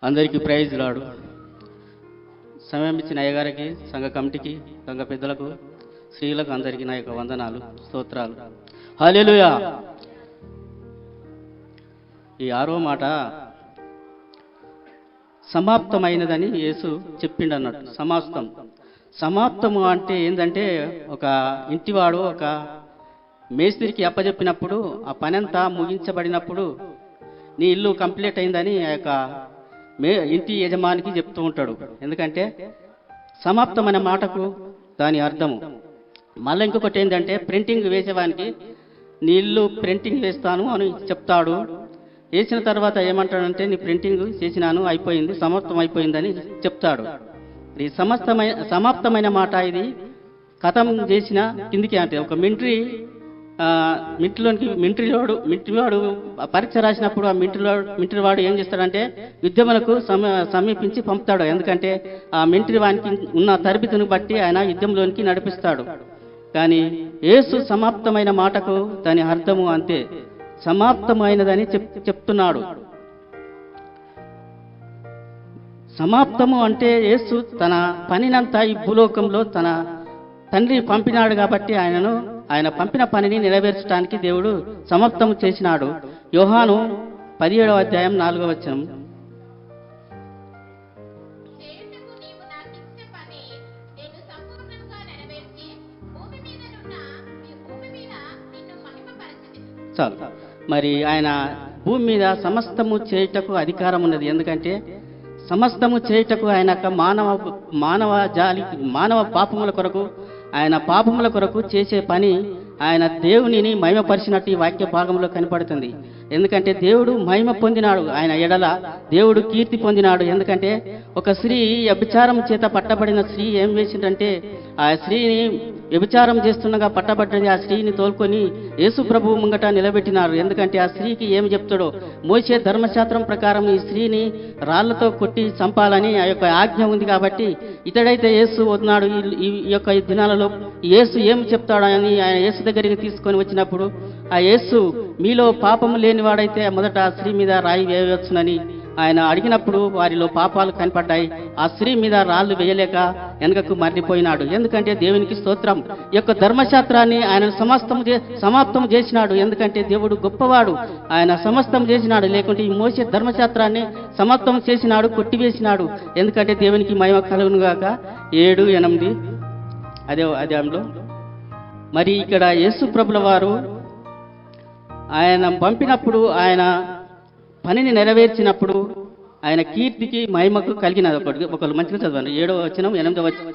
అందరికీ ప్రైజ్ లాడు. సమయం ఇచ్చిన అయ్యగారికి, సంఘ కమిటీకి, సంఘ పెద్దలకు, స్త్రీలకు అందరికీ నా యొక్క వందనాలు, స్తోత్రాలు. హల్లెలూయా. ఈ 6వ మాట సమాప్తమైనదని యేసు చెప్పిండన్నట్టు. సమాప్తము అంటే ఏంటంటే, ఒక ఇంటివాడు ఒక మేస్త్రికి అప్పచెప్పినప్పుడు ఆ పని అంతా ముగించబడినప్పుడు నీ ఇల్లు కంప్లీట్ అయిందని ఆ యొక్క ఇంటి యజమానికి చెప్తూ ఉంటాడు. ఎందుకంటే సమాప్తమైన మాటకు దాని అర్థము. మళ్ళీ ఇంకొకటి ఏంటంటే, ప్రింటింగ్ వేసేవానికి నీ ఇల్లు ప్రింటింగ్ వేస్తాను అని చెప్తాడు. వేసిన తర్వాత ఏమంటాడంటే, నీ ప్రింటింగ్ చేసినాను, అయిపోయింది, సమాప్తం అయిపోయిందని చెప్తాడు. ఈ సమాప్తమైన మాట ఇది కథం చేసిన కిందికి అంటే ఒక మింట్రీవాడు పరీక్ష రాసినప్పుడు ఆ మింట్రీవాడు ఏం చేస్తాడంటే యుద్ధములకు సమీపించి పంపుతాడు. ఎందుకంటే ఆ మింట్రీవానికి ఉన్న తరబితును బట్టి ఆయన యుద్ధంలోనికి నడిపిస్తాడు. కానీ యేసు సమాప్తమైన మాటకు దాని అర్థము అంతే, సమాప్తమైనదని చెప్తున్నాడు. సమాప్తము అంటే యేసు తన పనినంతా ఈ భూలోకంలో తన తండ్రి పంపినాడు కాబట్టి ఆయన పంపిన పనిని నెరవేర్చడానికి దేవుడు సమాప్తము చేసినాడు. యోహాను 17వ అధ్యాయం 4వ వచనం. చాలు. మరి ఆయన భూమి మీద సమస్తము చేయుటకు అధికారం ఉన్నది. ఎందుకంటే సమస్తము చేయుటకు ఆయన మానవ పాపముల కొరకు, ఆయన పాపముల కొరకు చేసే పని ఆయన దేవునిని మహిమపరిచినట్టు ఈ వాక్య భాగంలో కనపడుతుంది. ఎందుకంటే దేవుడు మహిమ పొందినాడు, ఆయన ఎడల దేవుడు కీర్తి పొందినాడు. ఎందుకంటే ఒక స్త్రీ వ్యభిచారం చేత పట్టబడిన స్త్రీ ఏం చేసిందంటే, ఆ స్త్రీని వ్యభిచారం చేస్తుండగా పట్టబడ్డది. ఆ స్త్రీని తోలుకొని యేసు ప్రభువు ముంగట నిలబెట్టినారు. ఎందుకంటే ఆ స్త్రీకి ఏమి చెప్తాడో, మోషే ధర్మశాస్త్రం ప్రకారం ఈ స్త్రీని రాళ్లతో కొట్టి చంపాలని ఆ యొక్క ఆజ్ఞ ఉంది. కాబట్టి ఇతడైతే యేసు వస్తున్నాడు, ఈ యొక్క దినాలలో యేసు ఏమి చెప్తాడని ఆయన యేసు దగ్గరికి తీసుకొని వచ్చినప్పుడు, ఆ యేసు మీలో పాపము లేనివాడైతే మొదట ఆ స్త్రీ మీద రాయి వేయవచ్చునని ఆయన అడిగినప్పుడు వారిలో పాపాలు కనపడ్డాయి. ఆ స్త్రీ మీద రాళ్ళు వేయలేక వెనకకు మర్రిపోయినాడు. ఎందుకంటే దేవునికి స్తోత్రం, ఈ యొక్క ధర్మశాస్త్రాన్ని ఆయన సమాప్తం చేసినాడు. ఎందుకంటే దేవుడు గొప్పవాడు, ఆయన సమస్తం చేసినాడు. లేకుంటే ఈ మోసే ధర్మశాస్త్రాన్ని సమాప్తం చేసినాడు, కొట్టివేసినాడు. ఎందుకంటే దేవునికి మహిమ కలుగును గాక. 7, 8 అదే అధ్యాయంలో. మరి ఇక్కడ యేసు ప్రభుల వారు ఆయన పంపినప్పుడు, ఆయన పనిని నెరవేర్చినప్పుడు ఆయన కీర్తికి మహిమకు కలిగినది. ఒకళ్ళు మంచిగా చదవండి. 7వ వచనం 8వ వచనం.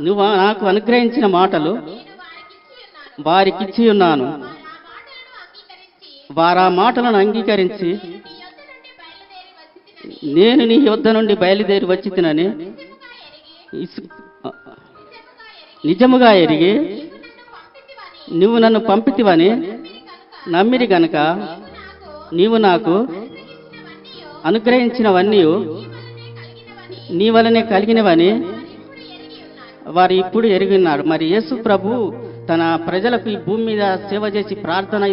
నువ్వు నాకు అనుగ్రహించిన మాటలు వారికిచ్చి ఉన్నాను, వారు ఆ మాటలను అంగీకరించి నేను నీ యొద్ద నుండి బయలుదేరి వచ్చి తినని నిజముగా ఎరిగి నువ్వు నన్ను పంపితివని నమ్మిరి గనుక నీవు నాకు అనుగ్రహించినవన్నీ నీ వలనే కలిగినవని వారు ఇప్పుడు ఎరిగినారు. మరి యేసు ప్రభు తన ప్రజలకు ఈ భూమి మీద సేవ చేసి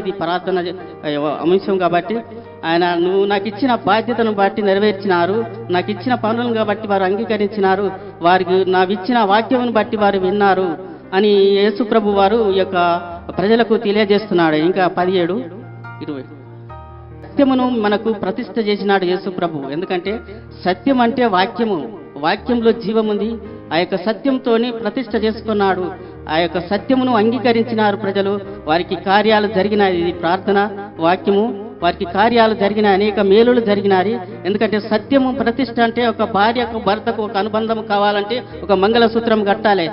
ఇది ప్రార్థన అంశం కాబట్టి ఆయన నువ్వు నాకు ఇచ్చిన బాధ్యతను బట్టి నెరవేర్చినారు, నాకు ఇచ్చిన పనులను కాబట్టి వారు అంగీకరించినారు, వారికి నావిచ్చిన వాక్యమును బట్టి వారు విన్నారు అని యేసు ప్రభు వారు ఈ యొక్క ప్రజలకు తెలియజేస్తున్నాడు. ఇంకా 17, 20 సత్యమును మనకు ప్రతిష్ఠ చేసినాడు యేసు ప్రభు. ఎందుకంటే సత్యం అంటే వాక్యంలో జీవముంది. ఆ యొక్క సత్యంతోని ప్రతిష్ఠ చేసుకున్నాడు. ఆ యొక్క సత్యమును అంగీకరించినారు ప్రజలు, వారికి కార్యాలు జరిగినాయి. ఇది ప్రార్థన వాక్యము, వారికి కార్యాలు జరిగిన అనేక మేలులు జరిగినాయి. ఎందుకంటే సత్యము ప్రతిష్ఠ అంటే ఒక భార్యకు భర్తకు ఒక అనుబంధం కావాలంటే ఒక మంగళసూత్రం కట్టాలి.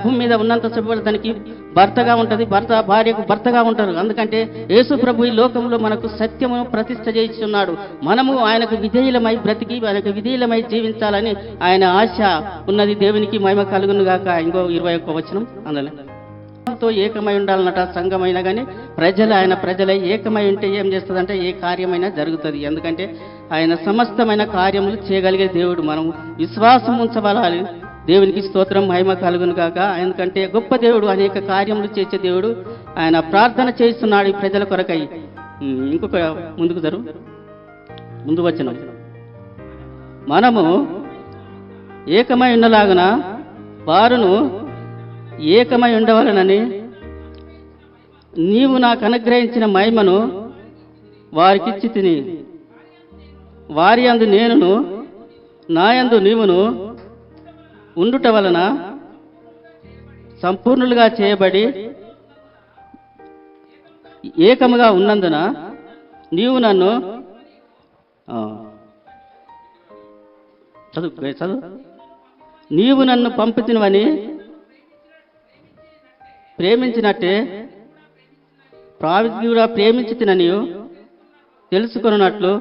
భూమి మీద ఉన్నంత సేపు దానికి భర్తగా ఉంటుంది, భార్యకు భర్తగా ఉంటారు. ఎందుకంటే యేసు ప్రభు ఈ లోకంలో మనకు సత్యమును ప్రతిష్ఠ చేస్తున్నాడు. మనము ఆయనకు విధేయులమై బ్రతికి ఆయనకు విధేయులమై జీవించాలని ఆయన ఆశ ఉన్నది. దేవునికి మహిమ కలుగును గాక. ఇంకో 21వ వచనం. అందులో ఏకమై ఉండాలన్నట సంఘమైనా కానీ ఆయన ప్రజలై ఏకమై ఉంటే ఏం చేస్తుందంటే ఏ కార్యమైనా జరుగుతుంది. ఎందుకంటే ఆయన సమస్తమైన కార్యములు చేయగలిగే దేవుడు. మనం విశ్వాసం ఉంచబడాలి. దేవునికి స్తోత్రం, మహిమ కలుగును గాక. ఎందుకంటే గొప్ప దేవుడు, అనేక కార్యములు చేసే దేవుడు. ఆయన ప్రార్థన చేస్తున్నాడు ఈ ప్రజల కొరకై. ఇంకొక ముందుకు ముందు వచ్చిన మనము ఏకమై ఉండలాగున వారును ఏకమై ఉండవలనని నీవు నాకు అనుగ్రహించిన మహిమను వారికిచ్చి తిని వారి యందు నేనును నా యందు నీవును ఉండుట వలన సంపూర్ణులుగా చేయబడి ఏకముగా ఉన్నందున నీవు నన్ను చదువు నీవు నన్ను పంపుతున్నవని ప్రేమించినట్టే ప్రావిద్యుడా ప్రేమించుతునని తెలుసుకొనున్నట్లు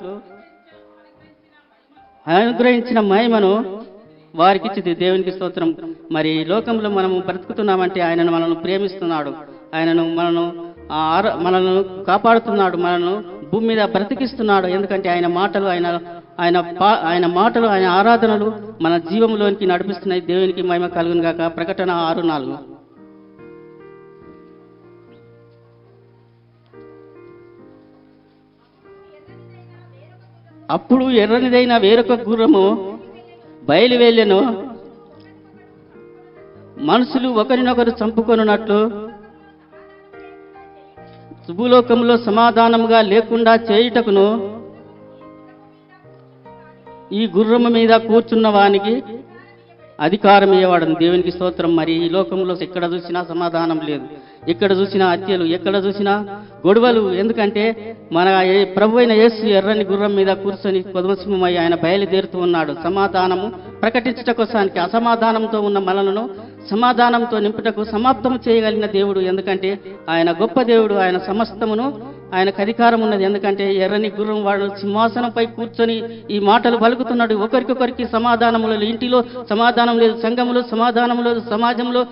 అనుగ్రహించిన మహిమను వారికిచ్చింది. దేవునికి స్తోత్రం. మరి ఈ లోకంలో మనము బ్రతుకుతున్నామంటే ఆయనను మనల్ని ప్రేమిస్తున్నాడు, ఆయనను మనల్ని కాపాడుతున్నాడు, మనల్ని భూమి మీద బ్రతికిస్తున్నాడు. ఎందుకంటే ఆయన మాటలు ఆయన మాటలు ఆయన ఆరాధనలు మన జీవంలోనికి నడిపిస్తున్నాయి. దేవునికి మహిమ కలుగును గాక. ప్రకటన 6:4. అప్పుడు ఎర్రనిదైన వేరొక గుర్రము బయలువెళ్ళెను, మనుషులు ఒకరినొకరు చంపుకొనున్నట్లు భూలోకంలో సమాధానముగా లేకుండా చేయుటకును ఈ గుర్రము మీద కూర్చున్న వానికి అధికారం ఇవ్వడం. దేవునికి స్తోత్రం. మరి ఈ లోకంలో ఎక్కడ చూసినా సమాధానం లేదు, ఎక్కడ చూసినా హత్యలు, ఎక్కడ చూసినా గొడవలు. ఎందుకంటే మన ప్రభు అయిన యేసు ఎర్రని గుర్రం మీద కూర్చొని పద్మసింహమై ఆయన బయలుదేరుతూ ఉన్నాడు సమాధానము ప్రకటించుట కోసానికి. అసమాధానంతో ఉన్న మనలను సమాధానంతో నింపుటకు సమాప్తం చేయగలిగిన దేవుడు. ఎందుకంటే ఆయన గొప్ప దేవుడు, ఆయన సమస్తమును ఆయనకు అధికారం ఉన్నది. ఎందుకంటే ఎర్రని గుర్రం వాడు సింహాసనంపై కూర్చొని ఈ మాటలు పలుకుతున్నాడు. ఒకరికొకరికి సమాధానం లేదు, ఇంటిలో సమాధానం లేదు, సంఘములో సమాధానం లేదు, సమాజంలో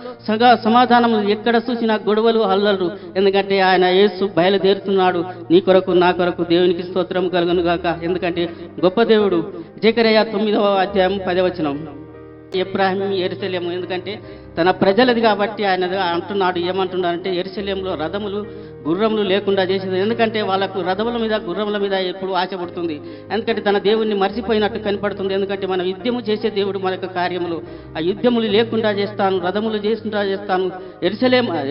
సమాధానం లేదు, ఎక్కడ చూసినా గొడవలు అల్లరు. ఎందుకంటే ఆయన యేసు బయలుదేరుతున్నాడు నీ కొరకు నా కొరకు. దేవునికి స్తోత్రం కలుగును గాక. ఎందుకంటే గొప్ప దేవుడు. జకరియా 9:10 ఎబ్రాహిం యెరూషలేము. ఎందుకంటే తన ప్రజలది కాబట్టి ఆయన అంటున్నాడు. ఏమంటున్నాడంటే యెరూషలేములో రథములు గుర్రములు లేకుండా చేసేది. ఎందుకంటే వాళ్ళకు రథముల మీద గుర్రముల మీద ఎప్పుడు ఆశ పడుతుంది. ఎందుకంటే తన దేవుణ్ణి మర్చిపోయినట్టు కనపడుతుంది. ఎందుకంటే మనం యుద్ధము చేసే దేవుడు మన యొక్క కార్యములు ఆ యుద్ధములు లేకుండా చేస్తాను, రథములు చేకుండా చేస్తాను.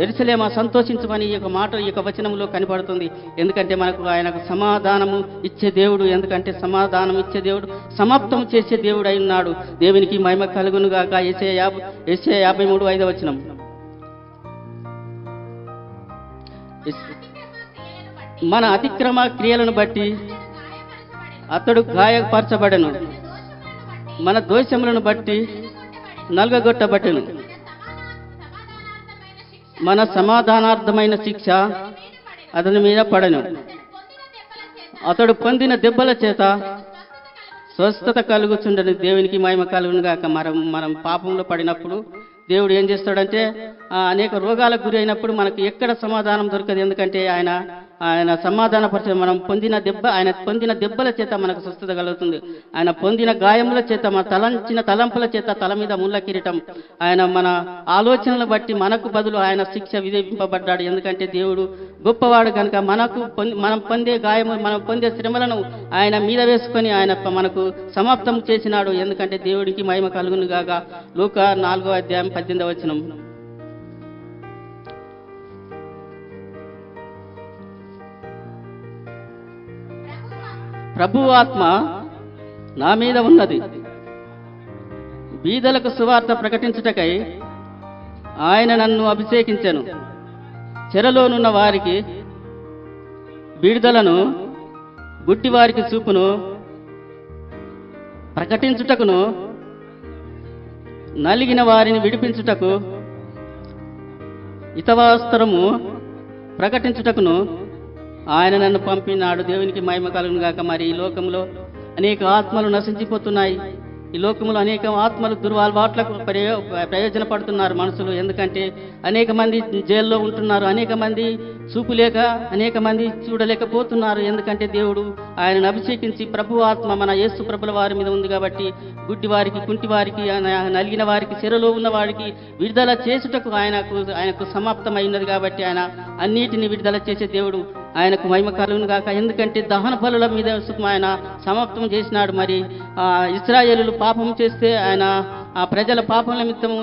యెరూషలేమ సంతోషించమని ఈ యొక్క మాట ఈ యొక్క వచనంలో కనపడుతుంది. ఎందుకంటే మనకు ఆయనకు సమాధానము ఇచ్చే దేవుడు. ఎందుకంటే సమాధానం ఇచ్చే దేవుడు, సమాప్తం చేసే దేవుడు అయి ఉన్నాడు. దేవునికి మహిమ కలుగును గాక. యెషయా 53:5 మన అతిక్రమ క్రియలను బట్టి అతడు గాయపరచబడెను, మన దోషములను బట్టి నలుగగొట్టబడెను. మన సమాధానార్థమైన శిక్ష అతని మీద పడెను, అతడు పొందిన దెబ్బల చేత స్వస్థత కలుగుచుండని. దేవునికి మహిమ కలుగును గాక. మనం పాపంలో పడినప్పుడు దేవుడు ఏం చేస్తాడంటే అనేక రోగాలకు గురి అయినప్పుడు మనకు ఎక్కడ సమాధానం దొరకదు. ఎందుకంటే ఆయన సమాధానపరిచే మనం ఆయన పొందిన దెబ్బల చేత మనకు స్వస్థత కలుగుతుంది. ఆయన పొందిన గాయముల చేత మన తలంచిన తలంపుల చేత తల మీద ముళ్ళ కిరీటం. ఆయన మన ఆలోచనలు బట్టి మనకు బదులు ఆయన శిక్ష విధింపబడ్డాడు. ఎందుకంటే దేవుడు గొప్పవాడు కనుక మనం పొందే గాయము మనం పొందే శ్రమలను ఆయన మీద వేసుకొని ఆయన మనకు సమాప్తం చేసినాడు. ఎందుకంటే దేవుడికి మహిమ కలుగును గాక. లూకా 4:18 ప్రభు ఆత్మ నా మీద ఉన్నది, బీదలకు సువార్త ప్రకటించుటకై ఆయన నన్ను అభిషేకించెను, చెరలోనున్న వారికి విడుదలను, గుడ్డి వారికి చూపును ప్రకటించుటకును, నలిగిన వారిని విడిపించుటకు, హితవస్త్రము ప్రకటించుటకును ఆయన నన్ను పంపినాడు. దేవునికి మహిమ కలుగును గాక. మరి ఈ లోకంలో అనేక ఆత్మలు నశించిపోతున్నాయి. ఈ లోకంలో అనేక ఆత్మలు దుర్వాల్వాట్లకు ప్రయోజనపడుతున్నారు మనుషులు. ఎందుకంటే అనేక మంది జైల్లో ఉంటున్నారు, అనేక మంది చూపు లేక అనేక మంది చూడలేకపోతున్నారు. ఎందుకంటే దేవుడు ఆయనను అభిషేకించి ప్రభు ఆత్మ మన యేసు ప్రభుల వారి మీద ఉంది కాబట్టి గుడ్డి వారికి, కుంటి వారికి, నలిగిన వారికి, చెరలో ఉన్న వారికి విడుదల చేసుటకు ఆయనకు సమాప్తమైనది కాబట్టి ఆయన అన్నిటిని విడుదల చేసే దేవుడు. ఆయనకు మహిమ కలుగును గాక. ఎందుకంటే దహన బలుల మీద ఆయన సమాప్తం చేసినాడు. మరి ఇశ్రాయేలులు పాపం చేస్తే ఆయన ఆ ప్రజల పాపం నిమిత్తము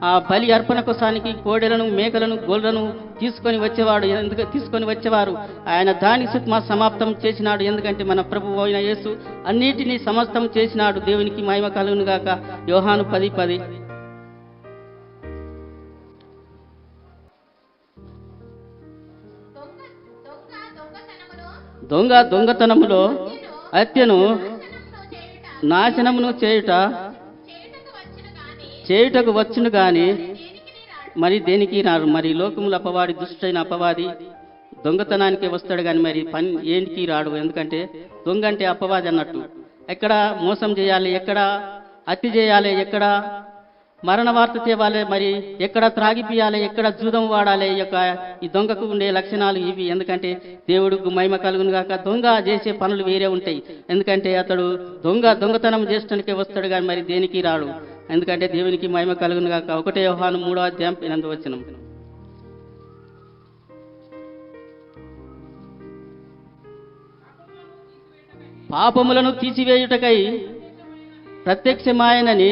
ఆ బలి అర్పణ కోసానికి కోడెలను, మేకలను, గొర్రెలను తీసుకొని వచ్చేవారు. ఆయన దాని సుక్మ సమాప్తం చేసినాడు. ఎందుకంటే మన ప్రభువు అయిన యేసు అన్నిటినీ సమస్తం చేసినాడు. దేవునికి మహిమ కలుగును గాక. యోహాను 10:10. దొంగతనములో హత్యను, నాశనమును చేయుటకు వచ్చును గాని మరి దేనికి రారు. మరి లోకముల అపవాది, దుష్టైన అపవాది దొంగతనానికి వస్తాడు కానీ మరి పని ఏంటికి రాడు. ఎందుకంటే దొంగ అంటే అపవాది అన్నట్టు. ఎక్కడ మోసం చేయాలి, ఎక్కడ హత్య చేయాలి, ఎక్కడ మరణ వార్త తేవాలి, మరి ఎక్కడ త్రాగిపియాలి, ఎక్కడ జూదం వాడాలి. ఈ దొంగకు ఉండే లక్షణాలు ఇవి. ఎందుకంటే దేవుడికి మహిమ కలుగును గాక. దొంగ చేసే పనులు వేరే ఉంటాయి. ఎందుకంటే అతడు దొంగతనం చేసడానికి వస్తాడు కానీ మరి దేనికి రాడు. ఎందుకంటే దేవునికి మహిమ కలుగును గాక. 1 యోహాను 3:8. పాపములను తీసివేయుటకై ప్రత్యక్షమాయనని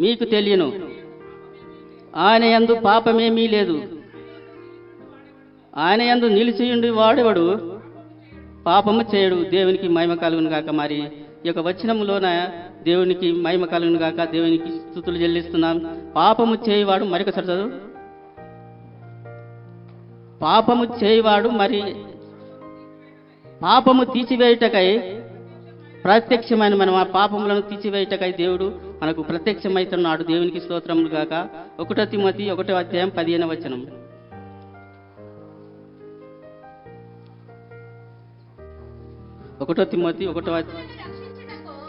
మీకు తెలియను. ఆయన యందు పాపమేమీ లేదు. ఆయన యందు నిలిచియుండి వాడెవడు పాపము చేయడు. దేవునికి మహిమ కలుగును గాక. మరి ఈ యొక్క వచనములోన దేవునికి మహిమ కలుగును గాక. దేవునికి స్తుతులు చెల్లిస్తున్నాం. పాపము చేయవాడు మరొకసారి చదువు. పాపము చేయవాడు మరి పాపము తీసివేయుటకై ప్రత్యక్షమైన మనం ఆ పాపములను తీసివేయుటకై దేవుడు మనకు ప్రత్యక్షమైతున్నాడు. దేవునికి స్తోత్రములు గాక. 1 తిమోతి 1:15.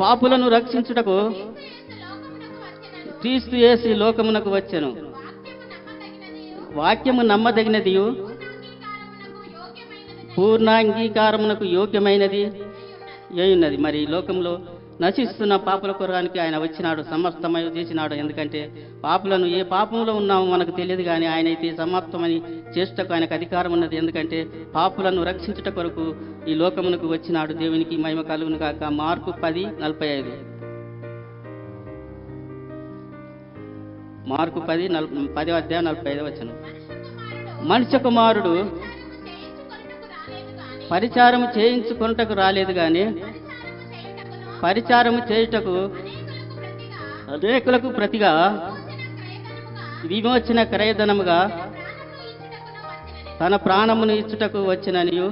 పాపులను రక్షించుటకు క్రీస్తు యేసు లోకమునకు వచ్చెను. వాక్యము నమ్మదగినదియు పూర్ణ అంగీకారమునకు యోగ్యమైనది ఉన్నది. మరి లోకంలో నశిస్తున్న పాపుల కొరడానికి ఆయన వచ్చినాడు, సమస్తమై చేసినాడు. ఎందుకంటే పాపులను ఏ పాపంలో ఉన్నామో మనకు తెలియదు కానీ ఆయన అయితే సమాప్తమని చేష్టకు ఆయనకు అధికారం ఉన్నది. ఎందుకంటే పాపులను రక్షించుట కొరకు ఈ లోకమునకు వచ్చినాడు. దేవునికి మహిమ కలుగును గాక. మార్కు 10:45. మార్కు 10:45. మనుష్య కుమారుడు పరిచారము చేయించుకొనుటకు రాలేదు గాని పరిచారము చేయుటకు అనేకులకు ప్రతిగా విమోచన క్రయధనముగా తన ప్రాణమును ఇచ్చుటకు వచ్చిననియు.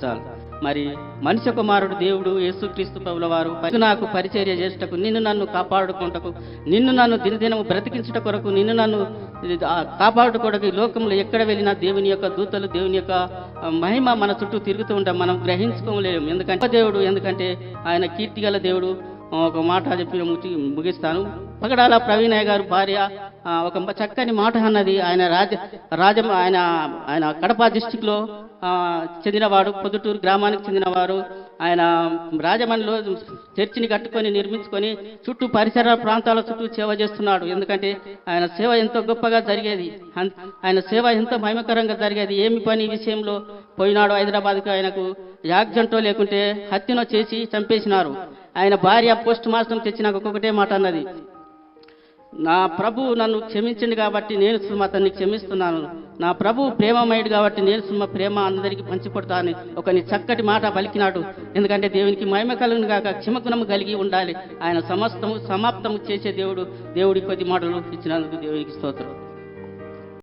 చాలు. మరి మనుష్య కుమారుడు దేవుడు యేసుక్రీస్తు ప్రభుల వారు నాకు పరిచర్య చేసేటకు, నిన్ను నన్ను కాపాడుకుంటకు, నిన్ను నన్ను దినదినము బ్రతికించుట కొరకు, నిన్ను నన్ను కాపాడుకోవడానికి ఈ లోకంలో ఎక్కడ వెళ్ళినా దేవుని యొక్క దూతలు, దేవుని యొక్క మహిమ మన చుట్టూ తిరుగుతూ ఉంటాం. మనం గ్రహించుకోలేము. ఎందుకంటే ఆయన కీర్తిగల దేవుడు. ఒక మాట చెప్పి ముగిస్తాను. పగడాల ప్రవీణయ్య గారు భార్య ఒక చక్కని మాట అన్నది. ఆయన కడప డిస్టిక్లో చెందినవాడు, పొద్దుటూరు గ్రామానికి చెందినవారు. ఆయన రాజమండ్రిలో చర్చిని కట్టుకొని నిర్మించుకొని చుట్టూ పరిసర ప్రాంతాల చుట్టూ సేవ చేస్తున్నాడు. ఎందుకంటే ఆయన సేవ ఎంతో గొప్పగా జరిగేది, ఆయన సేవ ఎంతో మహిమకరంగా జరిగేది. ఏమి పని విషయంలో పోయినాడు హైదరాబాద్కి, ఆయనకు యాక్సిడెంటో లేకుంటే హత్యనో చేసి చంపేసినారు. ఆయన భార్య పోస్ట్ మార్టం తెచ్చి నాకు ఒక్కొక్కటే మాట అన్నది, నా ప్రభు నన్ను క్షమించండి కాబట్టి నేను అతన్ని క్షమిస్తున్నాను. నా ప్రభు ప్రేమమయుడు కాబట్టి నేను ప్రేమ అందరికీ పంచిపెడతాను. ఒక చక్కటి మాట పలికినాడు. ఎందుకంటే దేవునికి మహిమ కలుగును గాక. క్షమగుణము కలిగి ఉండాలి. ఆయన సమాప్తము చేసే దేవుడు. దేవుడి కొద్ది మాటలు ఇచ్చినందుకు దేవునికి స్తోత్రం.